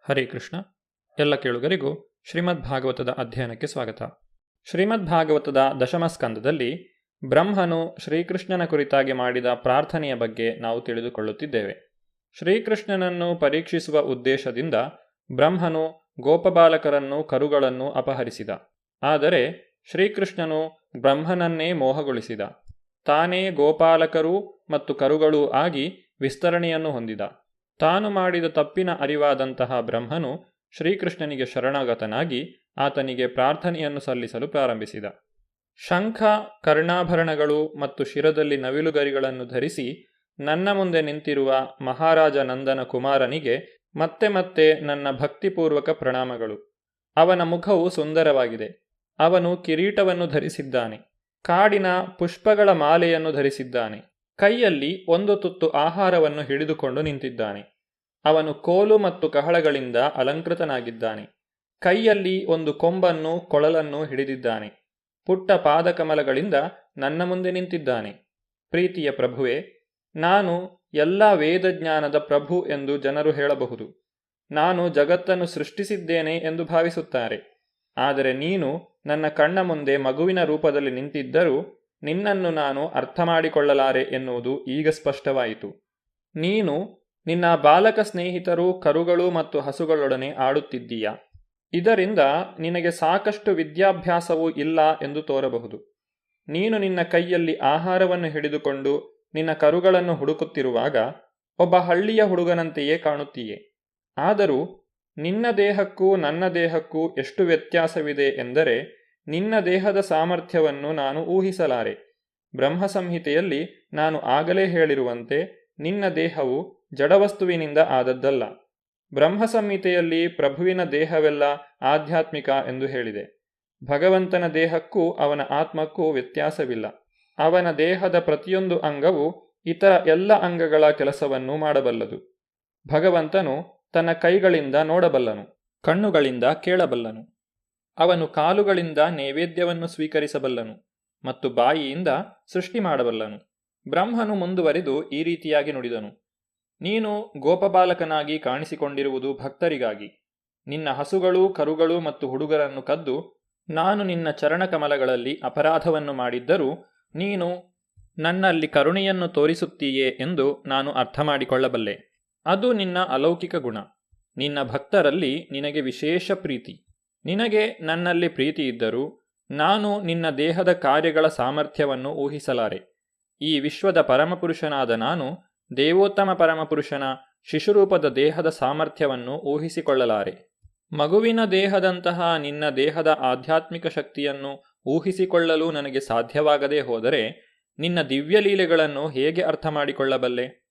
ಹರೇ ಕೃಷ್ಣ. ಎಲ್ಲ ಕೇಳುಗರಿಗೂ ಶ್ರೀಮದ್ ಭಾಗವತದ ಅಧ್ಯಯನಕ್ಕೆ ಸ್ವಾಗತ. ಶ್ರೀಮದ್ ಭಾಗವತದ ದಶಮ ಸ್ಕಂದದಲ್ಲಿ ಬ್ರಹ್ಮನು ಶ್ರೀಕೃಷ್ಣನ ಕುರಿತಾಗಿ ಮಾಡಿದ ಪ್ರಾರ್ಥನೆಯ ಬಗ್ಗೆ ನಾವು ತಿಳಿದುಕೊಳ್ಳುತ್ತಿದ್ದೇವೆ. ಶ್ರೀಕೃಷ್ಣನನ್ನು ಪರೀಕ್ಷಿಸುವ ಉದ್ದೇಶದಿಂದ ಬ್ರಹ್ಮನು ಗೋಪಬಾಲಕರನ್ನು ಕರುಗಳನ್ನು ಅಪಹರಿಸಿದ. ಆದರೆ ಶ್ರೀಕೃಷ್ಣನು ಬ್ರಹ್ಮನನ್ನೇ ಮೋಹಗೊಳಿಸಿದ. ತಾನೇ ಗೋಪಾಲಕರೂ ಮತ್ತು ಕರುಗಳೂ ಆಗಿ ವಿಸ್ತರಣೆಯನ್ನು ಹೊಂದಿದ. ತಾನು ಮಾಡಿದ ತಪ್ಪಿನ ಅರಿವಾದಂತಹ ಬ್ರಹ್ಮನು ಶ್ರೀಕೃಷ್ಣನಿಗೆ ಶರಣಾಗತನಾಗಿ ಆತನಿಗೆ ಪ್ರಾರ್ಥನೆಯನ್ನು ಸಲ್ಲಿಸಲು ಪ್ರಾರಂಭಿಸಿದ. ಶಂಖ, ಕರ್ಣಾಭರಣಗಳು ಮತ್ತು ಶಿರದಲ್ಲಿ ನವಿಲುಗರಿಗಳನ್ನು ಧರಿಸಿ ನನ್ನ ಮುಂದೆ ನಿಂತಿರುವ ಮಹಾರಾಜ ನಂದನ ಕುಮಾರನಿಗೆ ಮತ್ತೆ ಮತ್ತೆ ನನ್ನ ಭಕ್ತಿಪೂರ್ವಕ ಪ್ರಣಾಮಗಳು. ಅವನ ಮುಖವು ಸುಂದರವಾಗಿದೆ. ಅವನು ಕಿರೀಟವನ್ನು ಧರಿಸಿದ್ದಾನೆ. ಕಾಡಿನ ಪುಷ್ಪಗಳ ಮಾಲೆಯನ್ನು ಧರಿಸಿದ್ದಾನೆ. ಕೈಯಲ್ಲಿ ಒಂದು ತುತ್ತು ಆಹಾರವನ್ನು ಹಿಡಿದುಕೊಂಡು ನಿಂತಿದ್ದಾನೆ. ಅವನು ಕೋಲು ಮತ್ತು ಕಹಳಗಳಿಂದ ಅಲಂಕೃತನಾಗಿದ್ದಾನೆ. ಕೈಯಲ್ಲಿ ಒಂದು ಕೊಂಬನ್ನು ಕೊಳಲನ್ನು ಹಿಡಿದಿದ್ದಾನೆ. ಪುಟ್ಟ ಪಾದಕಮಲಗಳಿಂದ ನನ್ನ ಮುಂದೆ ನಿಂತಿದ್ದಾನೆ. ಪ್ರೀತಿಯ ಪ್ರಭುವೆ, ನಾನು ಎಲ್ಲ ವೇದಜ್ಞಾನದ ಪ್ರಭು ಎಂದು ಜನರು ಹೇಳಬಹುದು. ನಾನು ಜಗತ್ತನ್ನು ಸೃಷ್ಟಿಸಿದ್ದೇನೆ ಎಂದು ಭಾವಿಸುತ್ತಾರೆ. ಆದರೆ ನೀನು ನನ್ನ ಕಣ್ಣ ಮುಂದೆ ಮಗುವಿನ ರೂಪದಲ್ಲಿ ನಿಂತಿದ್ದರೂ ನಿನ್ನನ್ನು ನಾನು ಅರ್ಥ ಮಾಡಿಕೊಳ್ಳಲಾರೆ ಎನ್ನುವುದು ಈಗ ಸ್ಪಷ್ಟವಾಯಿತು. ನೀನು ನಿನ್ನ ಬಾಲಕ ಸ್ನೇಹಿತರು ಕರುಗಳು ಮತ್ತು ಹಸುಗಳೊಡನೆ ಆಡುತ್ತಿದ್ದೀಯ. ಇದರಿಂದ ನಿನಗೆ ಸಾಕಷ್ಟು ವಿದ್ಯಾಭ್ಯಾಸವೂ ಇಲ್ಲ ಎಂದು ತೋರಬಹುದು. ನೀನು ನಿನ್ನ ಕೈಯಲ್ಲಿ ಆಹಾರವನ್ನು ಹಿಡಿದುಕೊಂಡು ನಿನ್ನ ಕರುಗಳನ್ನು ಹುಡುಕುತ್ತಿರುವಾಗ ಒಬ್ಬ ಹಳ್ಳಿಯ ಹುಡುಗನಂತೆಯೇ ಕಾಣುತ್ತೀಯೆ. ಆದರೂ ನಿನ್ನ ದೇಹಕ್ಕೂ ನನ್ನ ದೇಹಕ್ಕೂ ಎಷ್ಟು ವ್ಯತ್ಯಾಸವಿದೆ ಎಂದರೆ ನಿನ್ನ ದೇಹದ ಸಾಮರ್ಥ್ಯವನ್ನು ನಾನು ಊಹಿಸಲಾರೆ. ಬ್ರಹ್ಮ ಸಂಹಿತೆಯಲ್ಲಿ ನಾನು ಆಗಲೇ ಹೇಳಿರುವಂತೆ ನಿನ್ನ ದೇಹವು ಜಡವಸ್ತುವಿನಿಂದ ಆದದ್ದಲ್ಲ. ಬ್ರಹ್ಮ ಸಂಹಿತೆಯಲ್ಲಿ ಪ್ರಭುವಿನ ದೇಹವೆಲ್ಲ ಆಧ್ಯಾತ್ಮಿಕ ಎಂದು ಹೇಳಿದೆ. ಭಗವಂತನ ದೇಹಕ್ಕೂ ಅವನ ಆತ್ಮಕ್ಕೂ ವ್ಯತ್ಯಾಸವಿಲ್ಲ. ಅವನ ದೇಹದ ಪ್ರತಿಯೊಂದು ಅಂಗವು ಇತರ ಎಲ್ಲ ಅಂಗಗಳ ಕೆಲಸವನ್ನು ಮಾಡಬಲ್ಲದು. ಭಗವಂತನು ತನ್ನ ಕೈಗಳಿಂದ ನೋಡಬಲ್ಲನು, ಕಣ್ಣುಗಳಿಂದ ಕೇಳಬಲ್ಲನು. ಅವನು ಕಾಲುಗಳಿಂದ ನೈವೇದ್ಯವನ್ನು ಸ್ವೀಕರಿಸಬಲ್ಲನು ಮತ್ತು ಬಾಯಿಯಿಂದ ಸೃಷ್ಟಿ ಮಾಡಬಲ್ಲನು. ಬ್ರಹ್ಮನು ಮುಂದುವರಿದು ಈ ರೀತಿಯಾಗಿ ನುಡಿದನು. ನೀನು ಗೋಪಬಾಲಕನಾಗಿ ಕಾಣಿಸಿಕೊಂಡಿರುವುದು ಭಕ್ತರಿಗಾಗಿ. ನಿನ್ನ ಹಸುಗಳು, ಕರುಗಳು ಮತ್ತು ಹುಡುಗರನ್ನು ಕದ್ದು ನಾನು ನಿನ್ನ ಚರಣಕಮಲಗಳಲ್ಲಿ ಅಪರಾಧವನ್ನು ಮಾಡಿದ್ದರೂ ನೀನು ನನ್ನಲ್ಲಿ ಕರುಣೆಯನ್ನು ತೋರಿಸುತ್ತೀಯೇ ಎಂದು ನಾನು ಅರ್ಥ ಮಾಡಿಕೊಳ್ಳಬಲ್ಲೆ. ಅದು ನಿನ್ನ ಅಲೌಕಿಕ ಗುಣ. ನಿನ್ನ ಭಕ್ತರಲ್ಲಿ ನಿನಗೆ ವಿಶೇಷ ಪ್ರೀತಿ. ನಿನಗೆ ನನ್ನಲ್ಲಿ ಪ್ರೀತಿ ಇದ್ದರೂ ನಾನು ನಿನ್ನ ದೇಹದ ಕಾರ್ಯಗಳ ಸಾಮರ್ಥ್ಯವನ್ನು ಊಹಿಸಲಾರೆ. ಈ ವಿಶ್ವದ ಪರಮಪುರುಷನಾದ ನಾನು ದೇವೋತ್ತಮ ಪರಮಪುರುಷನ ಶಿಶುರೂಪದ ದೇಹದ ಸಾಮರ್ಥ್ಯವನ್ನು ಊಹಿಸಿಕೊಳ್ಳಲಾರೆ. ಮಗುವಿನ ದೇಹದಂತಹ ನಿನ್ನ ದೇಹದ ಆಧ್ಯಾತ್ಮಿಕ ಶಕ್ತಿಯನ್ನು ಊಹಿಸಿಕೊಳ್ಳಲು ನನಗೆ ಸಾಧ್ಯವಾಗದೇ ಹೋದರೆ ನಿನ್ನ ದಿವ್ಯಲೀಲೆಗಳನ್ನು ಹೇಗೆ ಅರ್ಥ ಮಾಡಿಕೊಳ್ಳಬಲ್ಲೆ?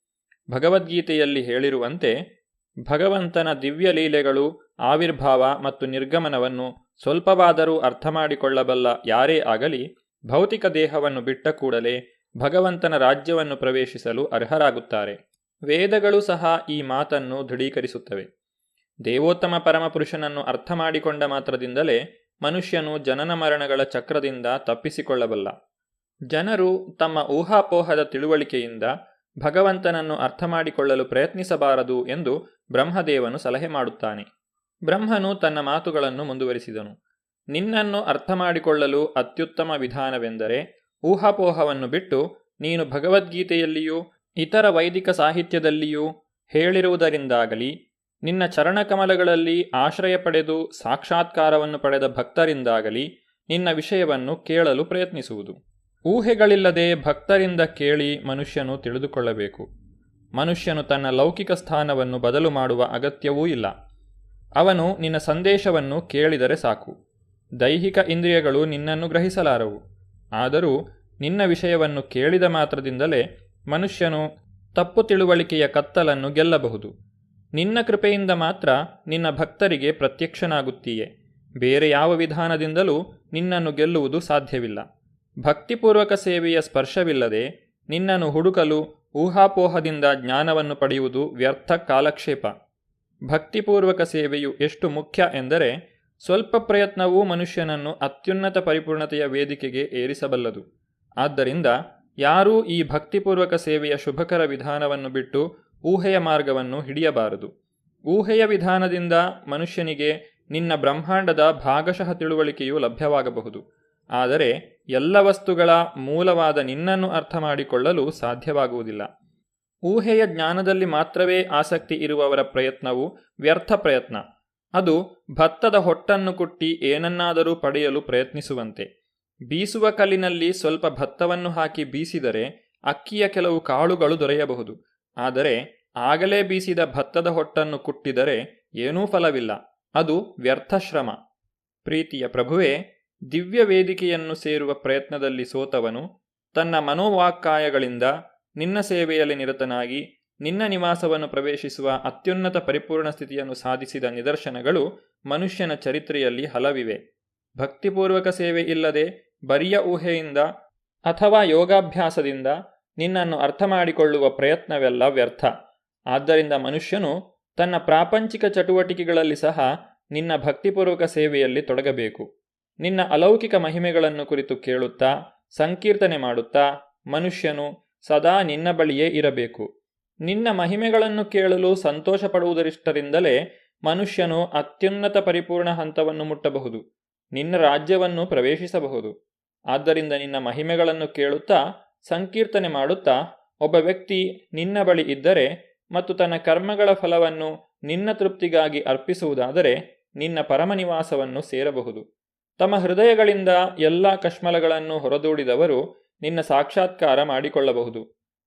ಭಗವದ್ಗೀತೆಯಲ್ಲಿ ಹೇಳಿರುವಂತೆ ಭಗವಂತನ ದಿವ್ಯಲೀಲೆಗಳು ಆವಿರ್ಭಾವ ಮತ್ತು ನಿರ್ಗಮನವನ್ನು ಸ್ವಲ್ಪವಾದರೂ ಅರ್ಥ ಮಾಡಿಕೊಳ್ಳಬಲ್ಲ ಯಾರೇ ಆಗಲಿ ಭೌತಿಕ ದೇಹವನ್ನು ಬಿಟ್ಟ ಕೂಡಲೇ ಭಗವಂತನ ರಾಜ್ಯವನ್ನು ಪ್ರವೇಶಿಸಲು ಅರ್ಹರಾಗುತ್ತಾರೆ. ವೇದಗಳು ಸಹ ಈ ಮಾತನ್ನು ದೃಢೀಕರಿಸುತ್ತವೆ. ದೇವೋತ್ತಮ ಪರಮಪುರುಷನನ್ನು ಅರ್ಥ ಮಾಡಿಕೊಂಡ ಮಾತ್ರದಿಂದಲೇ ಮನುಷ್ಯನು ಜನನ ಮರಣಗಳ ಚಕ್ರದಿಂದ ತಪ್ಪಿಸಿಕೊಳ್ಳಬಲ್ಲ. ಜನರು ತಮ್ಮ ಊಹಾಪೋಹದ ತಿಳುವಳಿಕೆಯಿಂದ ಭಗವಂತನನ್ನು ಅರ್ಥ ಮಾಡಿಕೊಳ್ಳಲು ಪ್ರಯತ್ನಿಸಬಾರದು ಎಂದು ಬ್ರಹ್ಮದೇವನು ಸಲಹೆ ಮಾಡುತ್ತಾನೆ. ಬ್ರಹ್ಮನು ತನ್ನ ಮಾತುಗಳನ್ನು ಮುಂದುವರಿಸಿದನು. ನಿನ್ನನ್ನು ಅರ್ಥ ಮಾಡಿಕೊಳ್ಳಲು ಅತ್ಯುತ್ತಮ ವಿಧಾನವೆಂದರೆ ಊಹಾಪೋಹವನ್ನು ಬಿಟ್ಟು ನೀನು ಭಗವದ್ಗೀತೆಯಲ್ಲಿಯೂ ಇತರ ವೈದಿಕ ಸಾಹಿತ್ಯದಲ್ಲಿಯೂ ಹೇಳಿರುವುದರಿಂದಾಗಲಿ ನಿನ್ನ ಚರಣಕಮಲಗಳಲ್ಲಿ ಆಶ್ರಯ ಪಡೆದು ಸಾಕ್ಷಾತ್ಕಾರವನ್ನು ಪಡೆದ ಭಕ್ತರಿಂದಾಗಲಿ ನಿನ್ನ ವಿಷಯವನ್ನು ಕೇಳಲು ಪ್ರಯತ್ನಿಸುವುದು. ಊಹೆಗಳಿಲ್ಲದೆ ಭಕ್ತರಿಂದ ಕೇಳಿ ಮನುಷ್ಯನು ತಿಳಿದುಕೊಳ್ಳಬೇಕು. ಮನುಷ್ಯನು ತನ್ನ ಲೌಕಿಕ ಸ್ಥಾನವನ್ನು ಬದಲು ಮಾಡುವ ಅಗತ್ಯವೂ ಇಲ್ಲ. ಅವನು ನಿನ್ನ ಸಂದೇಶವನ್ನು ಕೇಳಿದರೆ ಸಾಕು. ದೈಹಿಕ ಇಂದ್ರಿಯಗಳು ನಿನ್ನನ್ನು ಗ್ರಹಿಸಲಾರವು. ಆದರೂ ನಿನ್ನ ವಿಷಯವನ್ನು ಕೇಳಿದ ಮಾತ್ರದಿಂದಲೇ ಮನುಷ್ಯನು ತಪ್ಪು ತಿಳುವಳಿಕೆಯ ಕತ್ತಲನ್ನು ಗೆಲ್ಲಬಹುದು. ನಿನ್ನ ಕೃಪೆಯಿಂದ ಮಾತ್ರ ನಿನ್ನ ಭಕ್ತರಿಗೆ ಪ್ರತ್ಯಕ್ಷನಾಗುತ್ತೀಯೆ. ಬೇರೆ ಯಾವ ವಿಧಾನದಿಂದಲೂ ನಿನ್ನನ್ನು ಗೆಲ್ಲುವುದು ಸಾಧ್ಯವಿಲ್ಲ. ಭಕ್ತಿಪೂರ್ವಕ ಸೇವೆಯ ಸ್ಪರ್ಶವಿಲ್ಲದೆ ನಿನ್ನನ್ನು ಹುಡುಕಲು ಊಹಾಪೋಹದಿಂದ ಜ್ಞಾನವನ್ನು ಪಡೆಯುವುದು ವ್ಯರ್ಥ ಕಾಲಕ್ಷೇಪ. ಭಕ್ತಿಪೂರ್ವಕ ಸೇವೆಯು ಎಷ್ಟು ಮುಖ್ಯ ಎಂದರೆ ಸ್ವಲ್ಪ ಪ್ರಯತ್ನವೂ ಮನುಷ್ಯನನ್ನು ಅತ್ಯುನ್ನತ ಪರಿಪೂರ್ಣತೆಯ ವೇದಿಕೆಗೆ ಏರಿಸಬಲ್ಲದು. ಆದ್ದರಿಂದ ಯಾರೂ ಈ ಭಕ್ತಿಪೂರ್ವಕ ಸೇವೆಯ ಶುಭಕರ ವಿಧಾನವನ್ನು ಬಿಟ್ಟು ಊಹೆಯ ಮಾರ್ಗವನ್ನು ಹಿಡಿಯಬಾರದು. ಊಹೆಯ ವಿಧಾನದಿಂದ ಮನುಷ್ಯನಿಗೆ ನಿನ್ನ ಬ್ರಹ್ಮಾಂಡದ ಭಾಗಶಃ ತಿಳುವಳಿಕೆಯು ಲಭ್ಯವಾಗಬಹುದು. ಆದರೆ ಎಲ್ಲ ವಸ್ತುಗಳ ಮೂಲವಾದ ನಿನ್ನನ್ನು ಅರ್ಥ ಮಾಡಿಕೊಳ್ಳಲು ಸಾಧ್ಯವಾಗುವುದಿಲ್ಲ. ಊಹೆಯ ಜ್ಞಾನದಲ್ಲಿ ಮಾತ್ರವೇ ಆಸಕ್ತಿ ಇರುವವರ ಪ್ರಯತ್ನವು ವ್ಯರ್ಥ ಪ್ರಯತ್ನ. ಅದು ಭತ್ತದ ಹೊಟ್ಟನ್ನು ಕುಟ್ಟಿ ಏನನ್ನಾದರೂ ಪಡೆಯಲು ಪ್ರಯತ್ನಿಸುವಂತೆ. ಬೀಸುವ ಕಲ್ಲಿನಲ್ಲಿ ಸ್ವಲ್ಪ ಭತ್ತವನ್ನು ಹಾಕಿ ಬೀಸಿದರೆ ಅಕ್ಕಿಯ ಕೆಲವು ಕಾಳುಗಳು ದೊರೆಯಬಹುದು. ಆದರೆ ಆಗಲೇ ಬೀಸಿದ ಭತ್ತದ ಹೊಟ್ಟನ್ನು ಕುಟ್ಟಿದರೆ ಏನೂ ಫಲವಿಲ್ಲ. ಅದು ವ್ಯರ್ಥ ಶ್ರಮ. ಪ್ರೀತಿಯ ಪ್ರಭುವೇ, ದಿವ್ಯ ವೇದಿಕೆಯನ್ನು ಸೇರುವ ಪ್ರಯತ್ನದಲ್ಲಿ ಸೋತವನು ತನ್ನ ಮನೋವಾಕ್ಕಾಯಗಳಿಂದ ನಿನ್ನ ಸೇವೆಯಲ್ಲಿ ನಿರತನಾಗಿ ನಿನ್ನ ನಿವಾಸವನ್ನು ಪ್ರವೇಶಿಸುವ ಅತ್ಯುನ್ನತ ಪರಿಪೂರ್ಣ ಸ್ಥಿತಿಯನ್ನು ಸಾಧಿಸಿದ ನಿದರ್ಶನಗಳು ಮನುಷ್ಯನ ಚರಿತ್ರೆಯಲ್ಲಿ ಹಲವಿವೆ. ಭಕ್ತಿಪೂರ್ವಕ ಸೇವೆ ಇಲ್ಲದೆ ಬರಿಯ ಊಹೆಯಿಂದ ಅಥವಾ ಯೋಗಾಭ್ಯಾಸದಿಂದ ನಿನ್ನನ್ನು ಅರ್ಥ ಮಾಡಿಕೊಳ್ಳುವ ಪ್ರಯತ್ನವೆಲ್ಲ ವ್ಯರ್ಥ. ಆದ್ದರಿಂದ ಮನುಷ್ಯನು ತನ್ನ ಪ್ರಾಪಂಚಿಕ ಚಟುವಟಿಕೆಗಳಲ್ಲಿ ಸಹ ನಿನ್ನ ಭಕ್ತಿಪೂರ್ವಕ ಸೇವೆಯಲ್ಲಿ ತೊಡಗಬೇಕು. ನಿನ್ನ ಅಲೌಕಿಕ ಮಹಿಮೆಗಳನ್ನು ಕುರಿತು ಕೇಳುತ್ತಾ ಸಂಕೀರ್ತನೆ ಮಾಡುತ್ತಾ ಮನುಷ್ಯನು ಸದಾ ನಿನ್ನ ಬಳಿಯೇ ಇರಬೇಕು. ನಿನ್ನ ಮಹಿಮೆಗಳನ್ನು ಕೇಳಲು ಸಂತೋಷ ಪಡುವುದರಿಷ್ಟರಿಂದಲೇ ಮನುಷ್ಯನು ಅತ್ಯುನ್ನತ ಪರಿಪೂರ್ಣ ಹಂತವನ್ನು ಮುಟ್ಟಬಹುದು, ನಿನ್ನ ರಾಜ್ಯವನ್ನು ಪ್ರವೇಶಿಸಬಹುದು. ಆದ್ದರಿಂದ ನಿನ್ನ ಮಹಿಮೆಗಳನ್ನು ಕೇಳುತ್ತಾ ಸಂಕೀರ್ತನೆ ಮಾಡುತ್ತಾ ಒಬ್ಬ ವ್ಯಕ್ತಿ ನಿನ್ನ ಬಳಿ ಇದ್ದರೆ ಮತ್ತು ತನ್ನ ಕರ್ಮಗಳ ಫಲವನ್ನು ನಿನ್ನ ತೃಪ್ತಿಗಾಗಿ ಅರ್ಪಿಸುವುದಾದರೆ ನಿನ್ನ ಪರಮನಿವಾಸವನ್ನು ಸೇರಬಹುದು. ತಮ್ಮ ಹೃದಯಗಳಿಂದ ಎಲ್ಲ ಕಶ್ಮಲಗಳನ್ನು ಹೊರದೂಡಿದವರು ನಿನ್ನ ಸಾಕ್ಷಾತ್ಕಾರ ಮಾಡಿಕೊಳ್ಳಬಹುದು.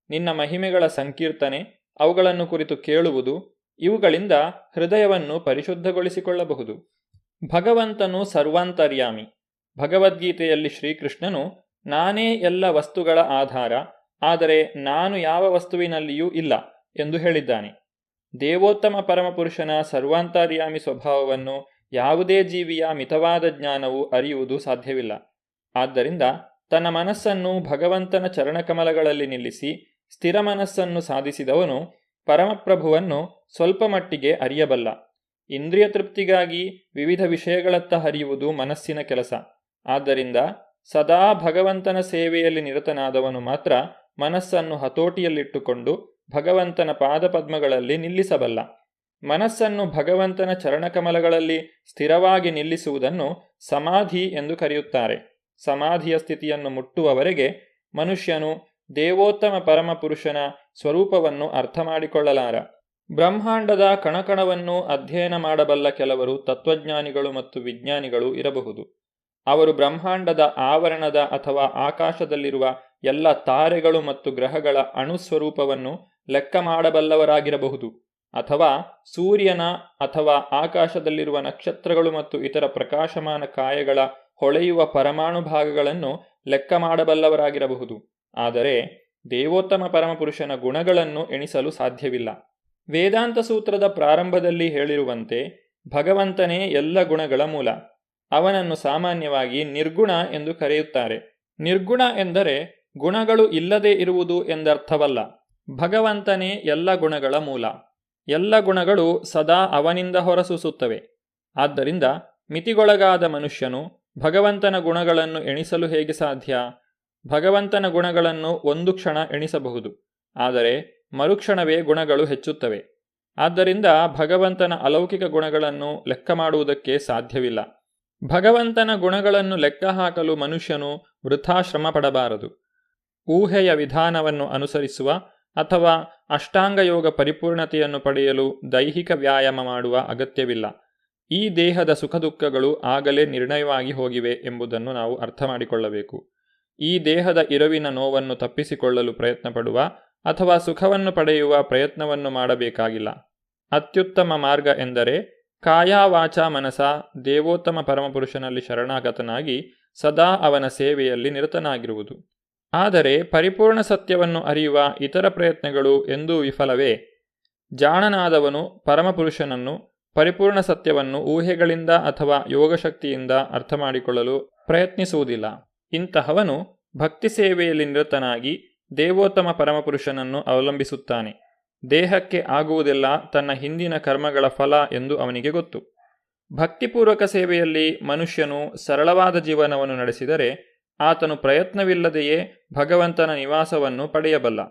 ನಿನ್ನ ಮಹಿಮೆಗಳ ಸಂಕೀರ್ತನೆ, ಅವುಗಳನ್ನು ಕುರಿತು ಕೇಳುವುದು, ಇವುಗಳಿಂದ ಹೃದಯವನ್ನು ಪರಿಶುದ್ಧಗೊಳಿಸಿಕೊಳ್ಳಬಹುದು. ಭಗವಂತನು ಸರ್ವಾಂತರ್ಯಾಮಿ. ಭಗವದ್ಗೀತೆಯಲ್ಲಿ ಶ್ರೀಕೃಷ್ಣನು ನಾನೇ ಎಲ್ಲ ವಸ್ತುಗಳ ಆಧಾರ, ಆದರೆ ನಾನು ಯಾವ ವಸ್ತುವಿನಲ್ಲಿಯೂ ಇಲ್ಲ ಎಂದು ಹೇಳಿದ್ದಾನೆ. ದೇವೋತ್ತಮ ಪರಮಪುರುಷನ ಸರ್ವಾಂತರ್ಯಾಮಿ ಸ್ವಭಾವವನ್ನು ಯಾವುದೇ ಜೀವಿಯ ಮಿತವಾದ ಜ್ಞಾನವು ಅರಿಯುವುದು ಸಾಧ್ಯವಿಲ್ಲ. ಆದ್ದರಿಂದ ತನ್ನ ಮನಸ್ಸನ್ನು ಭಗವಂತನ ಚರಣಕಮಲಗಳಲ್ಲಿ ನಿಲ್ಲಿಸಿ ಸ್ಥಿರ ಮನಸ್ಸನ್ನು ಸಾಧಿಸಿದವನು ಪರಮಪ್ರಭುವನ್ನು ಸ್ವಲ್ಪ ಮಟ್ಟಿಗೆ ಅರಿಯಬಲ್ಲ. ಇಂದ್ರಿಯ ತೃಪ್ತಿಗಾಗಿ ವಿವಿಧ ವಿಷಯಗಳತ್ತ ಹರಿಯುವುದು ಮನಸ್ಸಿನ ಕೆಲಸ. ಆದ್ದರಿಂದ ಸದಾ ಭಗವಂತನ ಸೇವೆಯಲ್ಲಿ ನಿರತನಾದವನು ಮಾತ್ರ ಮನಸ್ಸನ್ನು ಹತೋಟಿಯಲ್ಲಿಟ್ಟುಕೊಂಡು ಭಗವಂತನ ಪಾದಪದ್ಮಗಳಲ್ಲಿ ನಿಲ್ಲಿಸಬಲ್ಲ. ಮನಸ್ಸನ್ನು ಭಗವಂತನ ಚರಣಕಮಲಗಳಲ್ಲಿ ಸ್ಥಿರವಾಗಿ ನಿಲ್ಲಿಸುವುದನ್ನು ಸಮಾಧಿ ಎಂದು ಕರೆಯುತ್ತಾರೆ. ಸಮಾಧಿಯ ಸ್ಥಿತಿಯನ್ನು ಮುಟ್ಟುವವರೆಗೆ ಮನುಷ್ಯನು ದೇವೋತ್ತಮ ಪರಮಪುರುಷನ ಸ್ವರೂಪವನ್ನು ಅರ್ಥ ಮಾಡಿಕೊಳ್ಳಲಾರ. ಬ್ರಹ್ಮಾಂಡದ ಕಣಕಣವನ್ನು ಅಧ್ಯಯನ ಮಾಡಬಲ್ಲ ಕೆಲವರು ತತ್ವಜ್ಞಾನಿಗಳು ಮತ್ತು ವಿಜ್ಞಾನಿಗಳು ಇರಬಹುದು. ಅವರು ಬ್ರಹ್ಮಾಂಡದ ಆವರಣದ ಅಥವಾ ಆಕಾಶದಲ್ಲಿರುವ ಎಲ್ಲ ತಾರೆಗಳು ಮತ್ತು ಗ್ರಹಗಳ ಅಣುಸ್ವರೂಪವನ್ನು ಲೆಕ್ಕ ಮಾಡಬಲ್ಲವರಾಗಿರಬಹುದು, ಅಥವಾ ಸೂರ್ಯನ ಅಥವಾ ಆಕಾಶದಲ್ಲಿರುವ ನಕ್ಷತ್ರಗಳು ಮತ್ತು ಇತರ ಪ್ರಕಾಶಮಾನ ಕಾಯಗಳ ಹೊಳೆಯುವ ಪರಮಾಣು ಭಾಗಗಳನ್ನು ಲೆಕ್ಕ ಮಾಡಬಲ್ಲವರಾಗಿರಬಹುದು. ಆದರೆ ದೇವೋತ್ತಮ ಪರಮಪುರುಷನ ಗುಣಗಳನ್ನು ಎಣಿಸಲು ಸಾಧ್ಯವಿಲ್ಲ. ವೇದಾಂತ ಸೂತ್ರದ ಪ್ರಾರಂಭದಲ್ಲಿ ಹೇಳಿರುವಂತೆ ಭಗವಂತನೇ ಎಲ್ಲ ಗುಣಗಳ ಮೂಲ. ಅವನನ್ನು ಸಾಮಾನ್ಯವಾಗಿ ನಿರ್ಗುಣ ಎಂದು ಕರೆಯುತ್ತಾರೆ. ನಿರ್ಗುಣ ಎಂದರೆ ಗುಣಗಳು ಇಲ್ಲದೆ ಇರುವುದು ಎಂದರ್ಥವಲ್ಲ. ಭಗವಂತನೇ ಎಲ್ಲ ಗುಣಗಳ ಮೂಲ. ಎಲ್ಲ ಗುಣಗಳು ಸದಾ ಅವನಿಂದ ಹೊರಸೂಸುತ್ತವೆ. ಆದ್ದರಿಂದ ಮಿತಿಗೊಳಗಾದ ಮನುಷ್ಯನು ಭಗವಂತನ ಗುಣಗಳನ್ನು ಎಣಿಸಲು ಹೇಗೆ ಸಾಧ್ಯ? ಭಗವಂತನ ಗುಣಗಳನ್ನು ಒಂದು ಕ್ಷಣ ಎಣಿಸಬಹುದು, ಆದರೆ ಮರುಕ್ಷಣವೇ ಗುಣಗಳು ಹೆಚ್ಚುತ್ತವೆ. ಆದ್ದರಿಂದ ಭಗವಂತನ ಅಲೌಕಿಕ ಗುಣಗಳನ್ನು ಲೆಕ್ಕ ಮಾಡುವುದಕ್ಕೆ ಸಾಧ್ಯವಿಲ್ಲ. ಭಗವಂತನ ಗುಣಗಳನ್ನು ಲೆಕ್ಕ ಹಾಕಲು ಮನುಷ್ಯನು ವೃಥಾ ಶ್ರಮ ಪಡಬಾರದು. ಊಹೆಯ ವಿಧಾನವನ್ನು ಅನುಸರಿಸುವ ಅಥವಾ ಅಷ್ಟಾಂಗಯೋಗ ಪರಿಪೂರ್ಣತೆಯನ್ನು ಪಡೆಯಲು ದೈಹಿಕ ವ್ಯಾಯಾಮ ಮಾಡುವ ಅಗತ್ಯವಿಲ್ಲ. ಈ ದೇಹದ ಸುಖ ದುಃಖಗಳು ಆಗಲೇ ನಿರ್ಣಯವಾಗಿ ಹೋಗಿವೆ ಎಂಬುದನ್ನು ನಾವು ಅರ್ಥ ಮಾಡಿಕೊಳ್ಳಬೇಕು. ಈ ದೇಹದ ಇರುವಿನ ನೋವನ್ನು ತಪ್ಪಿಸಿಕೊಳ್ಳಲು ಪ್ರಯತ್ನ ಪಡುವ ಅಥವಾ ಸುಖವನ್ನು ಪಡೆಯುವ ಪ್ರಯತ್ನವನ್ನು ಮಾಡಬೇಕಾಗಿಲ್ಲ. ಅತ್ಯುತ್ತಮ ಮಾರ್ಗ ಎಂದರೆ ಕಾಯ ವಾಚ ಮನಸ ದೇವೋತ್ತಮ ಪರಮಪುರುಷನಲ್ಲಿ ಶರಣಾಗತನಾಗಿ ಸದಾ ಅವನ ಸೇವೆಯಲ್ಲಿ ನಿರತನಾಗಿರುವುದು. ಆದರೆ ಪರಿಪೂರ್ಣ ಸತ್ಯವನ್ನು ಅರಿಯುವ ಇತರ ಪ್ರಯತ್ನಗಳು ಎಂದೂ ವಿಫಲವೇ. ಜಾಣನಾದವನು ಪರಮಪುರುಷನನ್ನು, ಪರಿಪೂರ್ಣ ಸತ್ಯವನ್ನು ಊಹೆಗಳಿಂದ ಅಥವಾ ಯೋಗಶಕ್ತಿಯಿಂದ ಅರ್ಥ ಮಾಡಿಕೊಳ್ಳಲು ಪ್ರಯತ್ನಿಸುವುದಿಲ್ಲ. ಇಂತಹವನು ಭಕ್ತಿ ಸೇವೆಯಲ್ಲಿ ನಿರತನಾಗಿ ದೇವೋತ್ತಮ ಪರಮಪುರುಷನನ್ನು ಅವಲಂಬಿಸುತ್ತಾನೆ. ದೇಹಕ್ಕೆ ಆಗುವುದೆಲ್ಲ ತನ್ನ ಹಿಂದಿನ ಕರ್ಮಗಳ ಫಲ ಎಂದು ಅವನಿಗೆ ಗೊತ್ತು. ಭಕ್ತಿಪೂರ್ವಕ ಸೇವೆಯಲ್ಲಿ ಮನುಷ್ಯನು ಸರಳವಾದ ಜೀವನವನ್ನು ನಡೆಸಿದರೆ ಆತನು ಪ್ರಯತ್ನವಿಲ್ಲದೆಯೇ ಭಗವಂತನ ನಿವಾಸವನ್ನು ಪಡೆಯಬಲ್ಲ.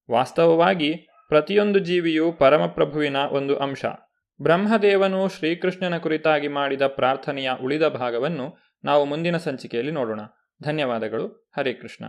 ವಾಸ್ತವವಾಗಿ ಪ್ರತಿಯೊಂದು ಜೀವಿಯೂ ಪರಮಪ್ರಭುವಿನ ಒಂದು ಅಂಶ. ಬ್ರಹ್ಮದೇವನು ಶ್ರೀಕೃಷ್ಣನ ಕುರಿತಾಗಿ ಮಾಡಿದ ಪ್ರಾರ್ಥನೆಯ ಉಳಿದ ಭಾಗವನ್ನು ನಾವು ಮುಂದಿನ ಸಂಚಿಕೆಯಲ್ಲಿ ನೋಡೋಣ. ಧನ್ಯವಾದಗಳು. ಹರೇ ಕೃಷ್ಣ.